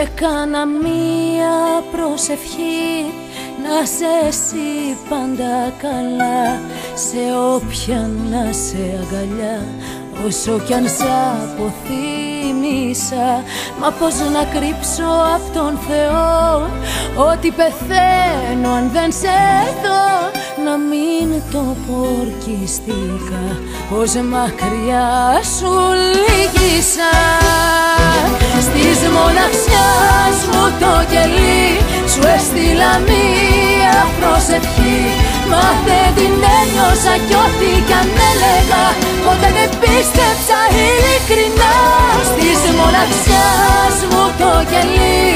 Έκανα μία προσευχή να σε εσύ πάντα καλά, σε όποια να σε αγκαλιά, όσο κι αν σ' αποθύμησα. Μα πώς να κρύψω απ' τον Θεό ότι πεθαίνω αν δεν σε δω? Να μην το πω ορκιστικά πως μακριά σου λύγησα. Στις μοναξιάς μου το κελί σου έστειλα μία προσευχή. Μάθε την ένιωσα κι ό,τι κι αν έλεγα ποτέ δεν πίστεψα ειλικρινά. Στις μοναξιάς μου το κελί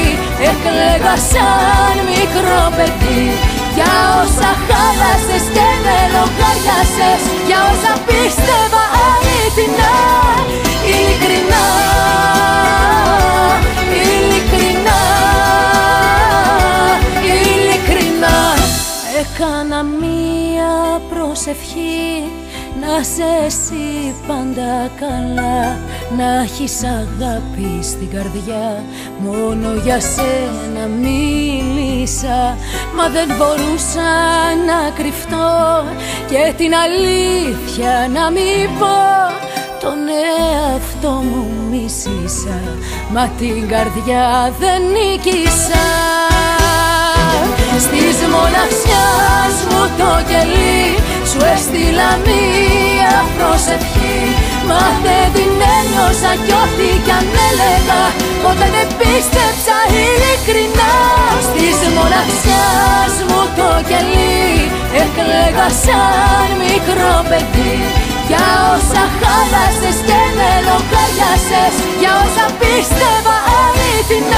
έκλαιγα σαν μικρό παιδί για όσα χάλασες και με λογάριασες, για όσα πίστευα αληθινά. Ειλικρινά, ειλικρινά, ειλικρινά. Έκανα μία προσευχή να σε εσύ πάντα καλά, να έχεις αγάπη στην καρδιά, μόνο για σένα μίλησα. Μα δεν μπορούσα να κρυφτώ και την αλήθεια να μην πω. Τον εαυτό μου μίσησα, μα την καρδιά δεν νίκησα. Στις μοναξιάς μου το κελί σου έστειλα μία προσευχή. Μάθε την ένιωσα κι ό,τι κι αν έλεγα ποτέ δεν πίστεψα ειλικρινά. Στις μοναξιάς μου το κελί έκλαιγα σαν μικρό παιδί για όσα χάλασες και με λογάριασες, για όσα πίστευα αληθινά.